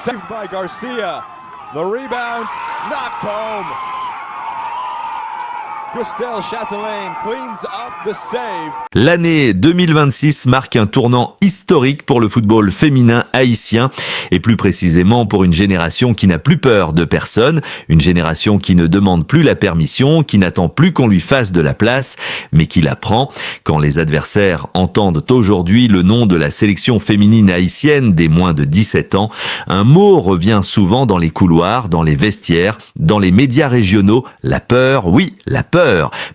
Saved by Garcia. The rebound knocked home. Christelle Chatelain cleans up the save. L'année 2026 marque un tournant historique pour le football féminin haïtien et plus précisément pour une génération qui n'a plus peur de personne, une génération qui ne demande plus la permission, qui n'attend plus qu'on lui fasse de la place, mais qui la prend. Quand les adversaires entendent aujourd'hui le nom de la sélection féminine haïtienne des moins de 17 ans, un mot revient souvent dans les couloirs, dans les vestiaires, dans les médias régionaux, la peur, oui, la peur.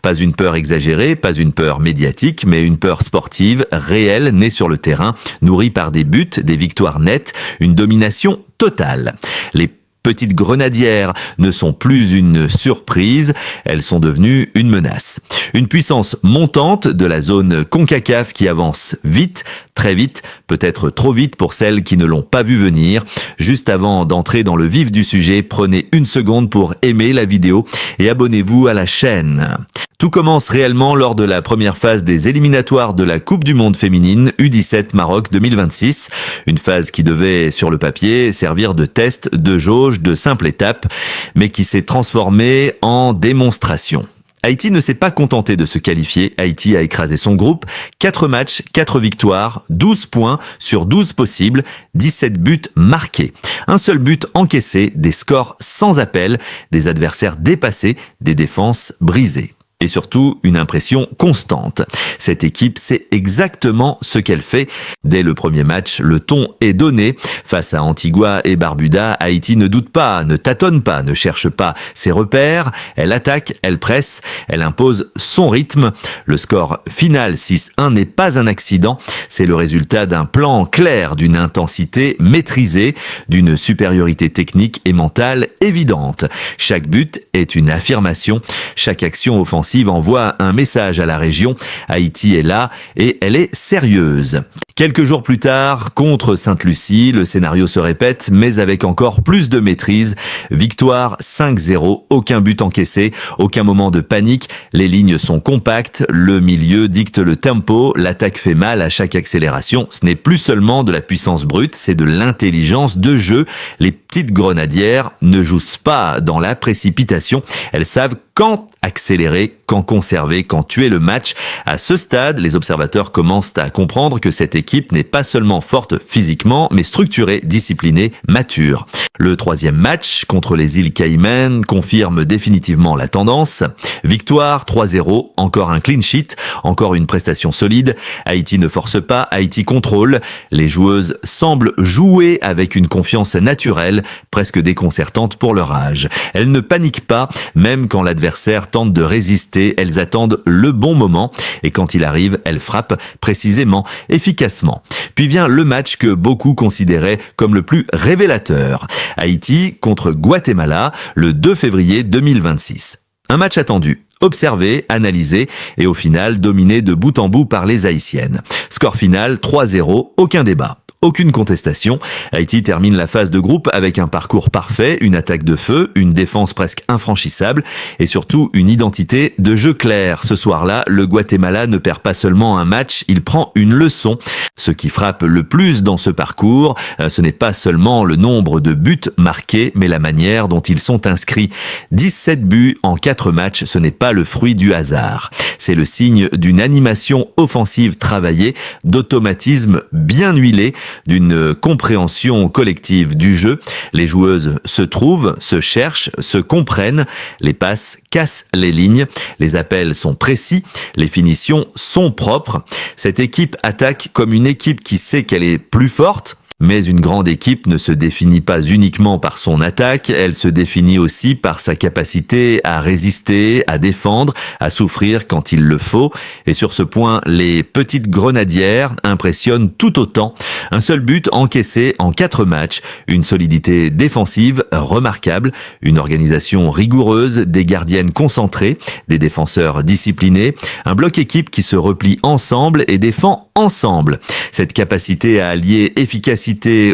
Pas une peur exagérée, pas une peur médiatique, mais une peur sportive, réelle, née sur le terrain, nourrie par des buts, des victoires nettes, une domination totale. Les petites grenadières ne sont plus une surprise, elles sont devenues une menace. Une puissance montante de la zone CONCACAF qui avance vite, très vite, peut-être trop vite pour celles qui ne l'ont pas vu venir. Juste avant d'entrer dans le vif du sujet, prenez une seconde pour aimer la vidéo et abonnez-vous à la chaîne. Tout commence réellement lors de la première phase des éliminatoires de la Coupe du Monde féminine U17 Maroc 2026. Une phase qui devait, sur le papier, servir de test, de jauge, de simple étape, mais qui s'est transformée en démonstration. Haïti ne s'est pas contenté de se qualifier. Haïti a écrasé son groupe. 4 matchs, 4 victoires, 12 points sur 12 possibles, 17 buts marqués. Un seul but encaissé, des scores sans appel, des adversaires dépassés, des défenses brisées. Et surtout, une impression constante. Cette équipe sait exactement ce qu'elle fait. Dès le premier match, le ton est donné. Face à Antigua et Barbuda, Haïti ne doute pas, ne tâtonne pas, ne cherche pas ses repères. Elle attaque, elle presse, elle impose son rythme. Le score final 6-1 n'est pas un accident. C'est le résultat d'un plan clair, d'une intensité maîtrisée, d'une supériorité technique et mentale évidente. Chaque but est une affirmation. Chaque action offensive envoie un message à la région. Haïti est là et elle est sérieuse. Quelques jours plus tard, contre Sainte-Lucie, le scénario se répète, mais avec encore plus de maîtrise. Victoire 5-0, aucun but encaissé, aucun moment de panique. Les lignes sont compactes, le milieu dicte le tempo, l'attaque fait mal à chaque accélération. Ce n'est plus seulement de la puissance brute, c'est de l'intelligence de jeu. Les petites grenadières ne jouent pas dans la précipitation. Elles savent quand accélérer, quand conserver, quand tuer le match. À ce stade, les observateurs commencent à comprendre que cette équipe n'est pas seulement forte physiquement, mais structurée, disciplinée, mature. Le troisième match contre les îles Caïmans confirme définitivement la tendance. Victoire 3-0, encore un clean sheet, encore une prestation solide. Haïti ne force pas, Haïti contrôle. Les joueuses semblent jouer avec une confiance naturelle, presque déconcertante pour leur âge. Elles ne paniquent pas, même quand l'adversaire tente de résister, elles attendent le bon moment et quand il arrive, elles frappent précisément, efficacement. Puis vient le match que beaucoup considéraient comme le plus révélateur. Haïti contre Guatemala, le 2 février 2026. Un match attendu, observé, analysé et au final dominé de bout en bout par les Haïtiennes. Score final 3-0, aucun débat. Aucune contestation. Haïti termine la phase de groupe avec un parcours parfait, une attaque de feu, une défense presque infranchissable et surtout une identité de jeu claire. Ce soir-là, le Guatemala ne perd pas seulement un match, il prend une leçon. Ce qui frappe le plus dans ce parcours, ce n'est pas seulement le nombre de buts marqués, mais la manière dont ils sont inscrits. 17 buts en 4 matchs, ce n'est pas le fruit du hasard. C'est le signe d'une animation offensive travaillée, d'automatisme bien huilé, d'une compréhension collective du jeu. Les joueuses se trouvent, se cherchent, se comprennent. Les passes cassent les lignes. Les appels sont précis. Les finitions sont propres. Cette équipe attaque comme une équipe qui sait qu'elle est plus forte. Mais une grande équipe ne se définit pas uniquement par son attaque, elle se définit aussi par sa capacité à résister, à défendre, à souffrir quand il le faut. Et sur ce point, les petites grenadières impressionnent tout autant. Un seul but encaissé en 4 matchs, une solidité défensive remarquable, une organisation rigoureuse, des gardiennes concentrées, des défenseurs disciplinés, un bloc équipe qui se replie ensemble et défend ensemble. Cette capacité à allier efficacité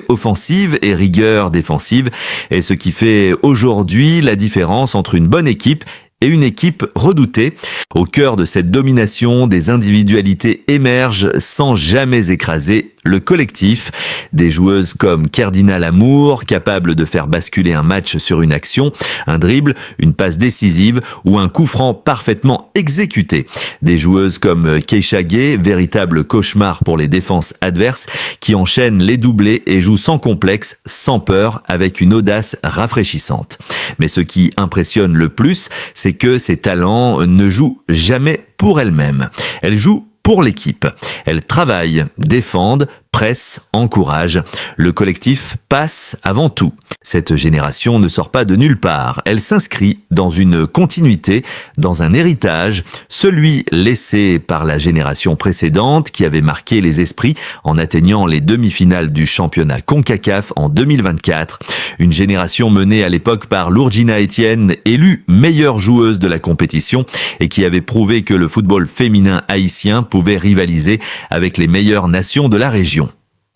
offensive et rigueur défensive est ce qui fait aujourd'hui la différence entre une bonne équipe et une équipe redoutée. Au cœur de cette domination, des individualités émergent sans jamais écraser le collectif. Des joueuses comme Cardinal Amour, capables de faire basculer un match sur une action, un dribble, une passe décisive ou un coup franc parfaitement exécuté. Des joueuses comme Keisha Gay, véritable cauchemar pour les défenses adverses, qui enchaînent les doublés et jouent sans complexe, sans peur, avec une audace rafraîchissante. Mais ce qui impressionne le plus, c'est que ces talents ne jouent jamais pour elles-mêmes. Elles jouent pour l'équipe. Elles travaillent, défendent, pressent, encouragent. Le collectif passe avant tout. Cette génération ne sort pas de nulle part. Elle s'inscrit dans une continuité, dans un héritage, celui laissé par la génération précédente qui avait marqué les esprits en atteignant les demi-finales du championnat CONCACAF en 2024. Une génération menée à l'époque par Lourjina Etienne, élue meilleure joueuse de la compétition et qui avait prouvé que le football féminin haïtien pouvait rivaliser avec les meilleures nations de la région.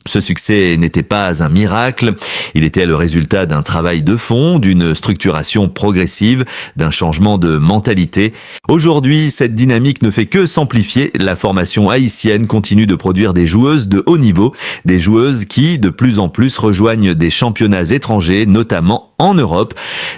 Ce succès n'était pas un miracle, il était le résultat d'un travail de fond, d'une structuration progressive, d'un changement de mentalité. Aujourd'hui, cette dynamique ne fait que s'amplifier. La formation haïtienne continue de produire des joueuses de haut niveau, des joueuses qui, de plus en plus, rejoignent des championnats étrangers, notamment en Europe,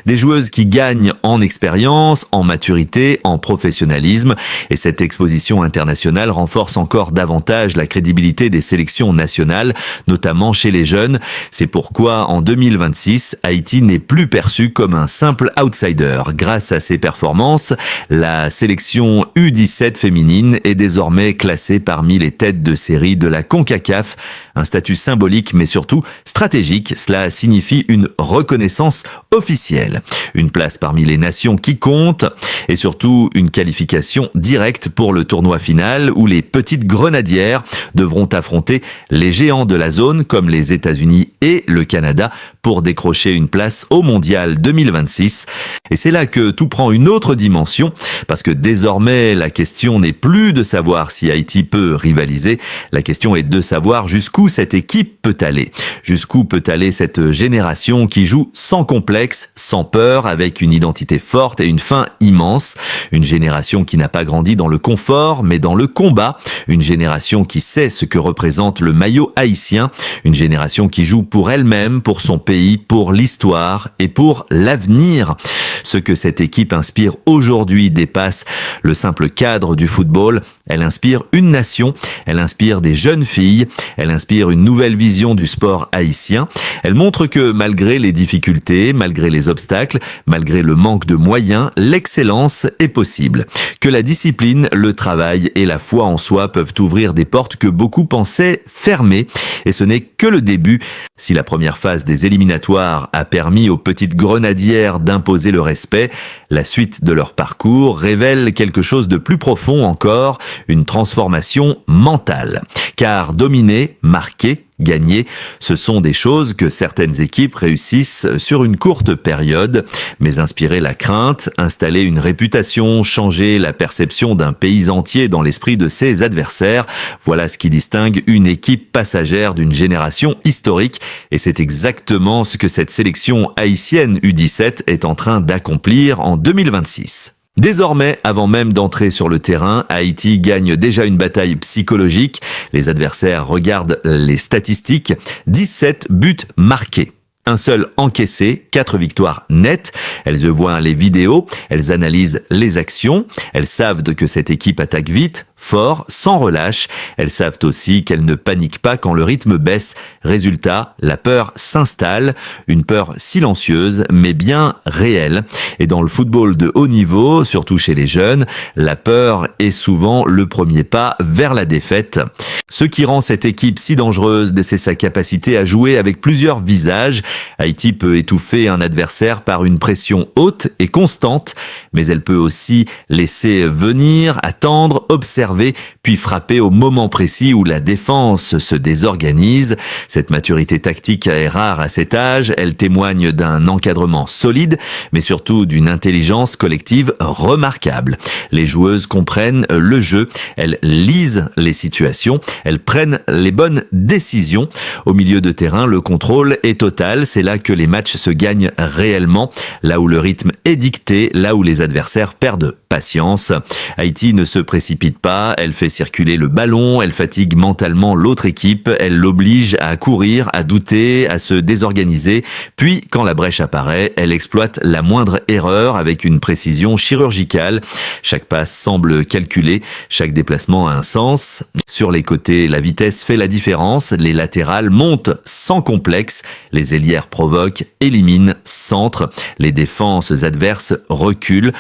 des joueuses qui gagnent en expérience, en maturité, en professionnalisme, et cette exposition internationale renforce encore davantage la crédibilité des sélections nationales, notamment chez les jeunes. C'est pourquoi en 2026, Haïti n'est plus perçu comme un simple outsider. Grâce à ses performances, la sélection U17 féminine est désormais classée parmi les têtes de série de la CONCACAF, un statut symbolique mais surtout stratégique. Cela signifie une reconnaissance officielle, une place parmi les nations qui comptent et surtout une qualification directe pour le tournoi final où les petites grenadières devront affronter les géants de la zone comme les États-Unis et le Canada pour décrocher une place au Mondial 2026. Et c'est là que tout prend une autre dimension parce que désormais la question n'est plus de savoir si Haïti peut rivaliser, la question est de savoir jusqu'où cette équipe peut aller, jusqu'où peut aller cette génération qui joue sans complexe, sans peur, avec une identité forte et une faim immense, une génération qui n'a pas grandi dans le confort mais dans le combat, une génération qui sait ce que représente le maillot haïtien, une génération qui joue pour elle-même, pour son pays, pour l'histoire et pour l'avenir. Ce que cette équipe inspire aujourd'hui dépasse le simple cadre du football. Elle inspire une nation, elle inspire des jeunes filles, elle inspire une nouvelle vision du sport haïtien. Elle montre que malgré les difficultés, malgré les obstacles, malgré le manque de moyens, l'excellence est possible. Que la discipline, le travail et la foi en soi peuvent ouvrir des portes que beaucoup pensaient fermées. Et ce n'est que le début. Si la première phase des éliminatoires a permis aux petites grenadières d'imposer le respect, la suite de leur parcours révèle quelque chose de plus profond encore, une transformation mentale. Car dominer, marquer, gagner, ce sont des choses que certaines équipes réussissent sur une courte période, mais inspirer la crainte, installer une réputation, changer la perception d'un pays entier dans l'esprit de ses adversaires, voilà ce qui distingue une équipe passagère d'une génération historique, et c'est exactement ce que cette sélection haïtienne U17 est en train d'accomplir en 2026. Désormais, avant même d'entrer sur le terrain, Haïti gagne déjà une bataille psychologique. Les adversaires regardent les statistiques. 17 buts marqués. Un seul encaissé, 4 victoires nettes. Elles voient les vidéos, elles analysent les actions. Elles savent que cette équipe attaque vite, fort, sans relâche. Elles savent aussi qu'elles ne paniquent pas quand le rythme baisse. Résultat, la peur s'installe, une peur silencieuse mais bien réelle. Et dans le football de haut niveau, surtout chez les jeunes, la peur est souvent le premier pas vers la défaite. Ce qui rend cette équipe si dangereuse, c'est sa capacité à jouer avec plusieurs visages. Haïti peut étouffer un adversaire par une pression haute et constante, mais elle peut aussi laisser venir, attendre, observer, puis frapper au moment précis où la défense se désorganise. Cette maturité tactique est rare à cet âge, elle témoigne d'un encadrement solide, mais surtout d'une intelligence collective remarquable. Les joueuses comprennent le jeu, elles lisent les situations, elles prennent les bonnes décisions. Au milieu de terrain, le contrôle est total. C'est là que les matchs se gagnent réellement, là où le rythme est dicté, là où les adversaires perdent patience. Haïti ne se précipite pas, elle fait circuler le ballon, elle fatigue mentalement l'autre équipe, elle l'oblige à courir, à douter, à se désorganiser. Puis, quand la brèche apparaît, elle exploite la moindre erreur avec une précision chirurgicale. Chaque passe semble calculée, chaque déplacement a un sens. Sur les côtés, la vitesse fait la différence, les latérales montent sans complexe, les ailières provoquent, éliminent, centrent, les défenses adverses reculent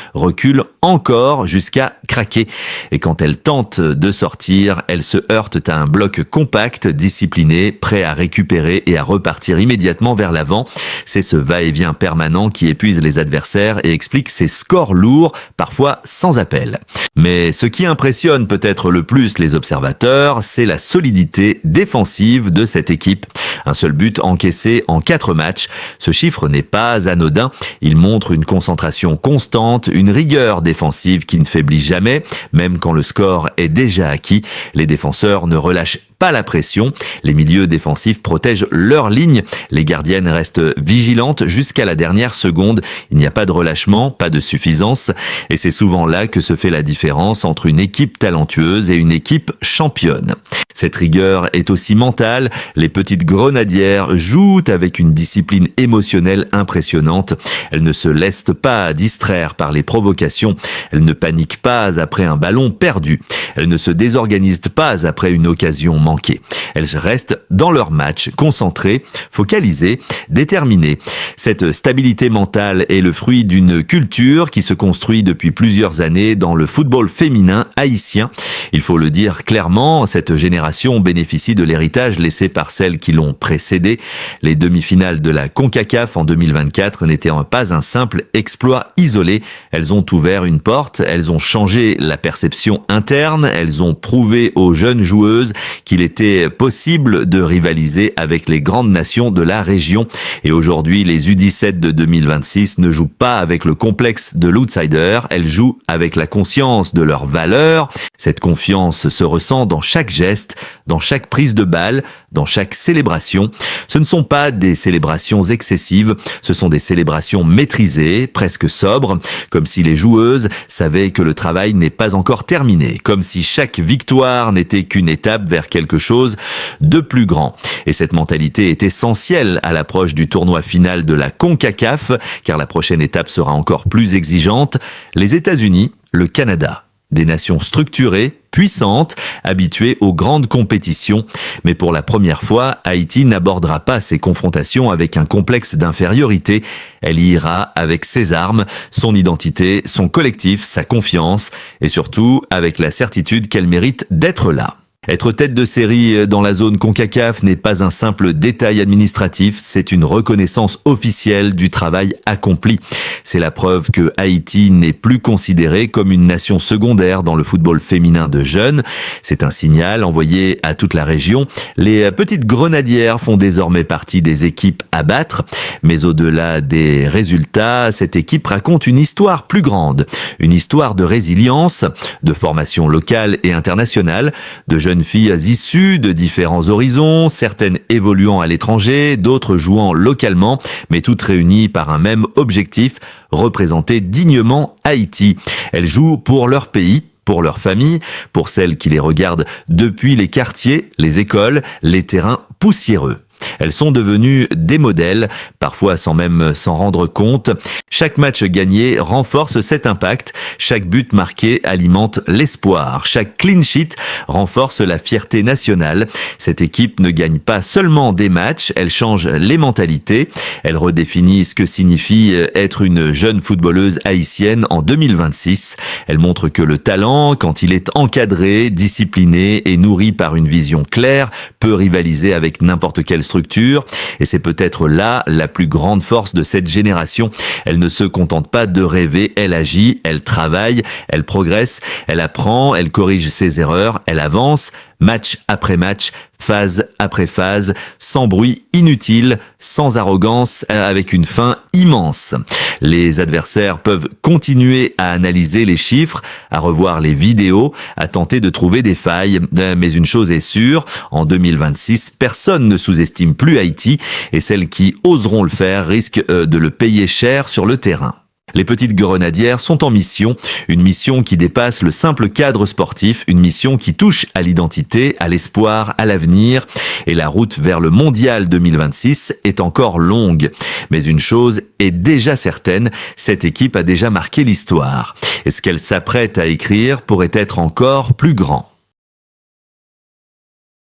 encore jusqu'à craquer. Et quand elles tentent de sortir, elles se heurtent à un bloc compact, discipliné, prêt à récupérer et à repartir immédiatement vers l'avant. C'est ce va-et-vient permanent qui épuise les adversaires et explique ces scores lourds, parfois sans appel. Mais ce qui impressionne peut-être le plus les observateurs, c'est la solidité défensive de cette équipe. Un seul but encaissé en 4 matchs. Ce chiffre n'est pas anodin. Il montre une concentration constante, une rigueur défensive qui ne faiblit jamais, même quand le score est déjà acquis. Les défenseurs ne relâchent pas la pression. Les milieux défensifs protègent leur ligne. Les gardiennes restent vigilantes jusqu'à la dernière seconde. Il n'y a pas de relâchement, pas de suffisance. Et c'est souvent là que se fait la différence entre une équipe talentueuse et une équipe championne. Cette rigueur est aussi mentale. Les petites grenadières jouent avec une discipline émotionnelle impressionnante. Elles ne se laissent pas distraire par les provocations. Elles ne paniquent pas après un ballon perdu. Elles ne se désorganisent pas après une occasion manquée. Elles restent dans leur match, concentrées, focalisées, déterminées. Cette stabilité mentale est le fruit d'une culture qui se construit depuis plusieurs années dans le football féminin haïtien. Il faut le dire clairement, cette génération bénéficie de l'héritage laissé par celles qui l'ont précédée. Les demi-finales de la CONCACAF en 2024 n'étaient pas un simple exploit isolé. Elles ont ouvert une porte, elles ont changé la perception interne, elles ont prouvé aux jeunes joueuses qu'il était possible de rivaliser avec les grandes nations de la région. Et aujourd'hui, les U17 de 2026 ne jouent pas avec le complexe de l'outsider, elles jouent avec la conscience de leurs valeurs. Cette confiance se ressent dans chaque geste, dans chaque prise de balle, dans chaque célébration. Ce ne sont pas des célébrations excessives, ce sont des célébrations maîtrisées, presque sobres, comme si les joueuses savaient que le travail n'est pas encore terminé, comme si chaque victoire n'était qu'une étape vers quelque chose de plus grand. Et cette mentalité est essentielle à l'approche du tournoi final de la CONCACAF, car la prochaine étape sera encore plus exigeante, les États-Unis, le Canada. Des nations structurées, puissantes, habituées aux grandes compétitions. Mais pour la première fois, Haïti n'abordera pas ces confrontations avec un complexe d'infériorité. Elle y ira avec ses armes, son identité, son collectif, sa confiance et surtout avec la certitude qu'elle mérite d'être là. Être tête de série dans la zone CONCACAF n'est pas un simple détail administratif, c'est une reconnaissance officielle du travail accompli. C'est la preuve que Haïti n'est plus considérée comme une nation secondaire dans le football féminin de jeunes. C'est un signal envoyé à toute la région. Les petites grenadières font désormais partie des équipes à battre. Mais au-delà des résultats, cette équipe raconte une histoire plus grande. Une histoire de résilience, de formation locale et internationale, de jeunes filles issues de différents horizons, certaines évoluant à l'étranger, d'autres jouant localement, mais toutes réunies par un même objectif, représenter dignement Haïti. Elles jouent pour leur pays, pour leur famille, pour celles qui les regardent depuis les quartiers, les écoles, les terrains poussiéreux. Elles sont devenues des modèles, parfois sans même s'en rendre compte. Chaque match gagné renforce cet impact. Chaque but marqué alimente l'espoir. Chaque clean sheet renforce la fierté nationale. Cette équipe ne gagne pas seulement des matchs, elle change les mentalités. Elle redéfinit ce que signifie être une jeune footballeuse haïtienne en 2026. Elle montre que le talent, quand il est encadré, discipliné et nourri par une vision claire, peut rivaliser avec n'importe quelle structure. Et c'est peut-être là la plus grande force de cette génération. Elle ne se contente pas de rêver, elle agit, elle travaille, elle progresse, elle apprend, elle corrige ses erreurs, elle avance, match après match, phase après phase, sans bruit inutile, sans arrogance, avec une fin immense. Les adversaires peuvent continuer à analyser les chiffres, à revoir les vidéos, à tenter de trouver des failles. Mais une chose est sûre, en 2026, personne ne sous-estime plus Haïti et celles qui oseront le faire risquent de le payer cher sur le terrain. Les petites grenadières sont en mission, une mission qui dépasse le simple cadre sportif, une mission qui touche à l'identité, à l'espoir, à l'avenir. Et la route vers le mondial 2026 est encore longue. Mais une chose est déjà certaine, cette équipe a déjà marqué l'histoire. Et ce qu'elle s'apprête à écrire pourrait être encore plus grand.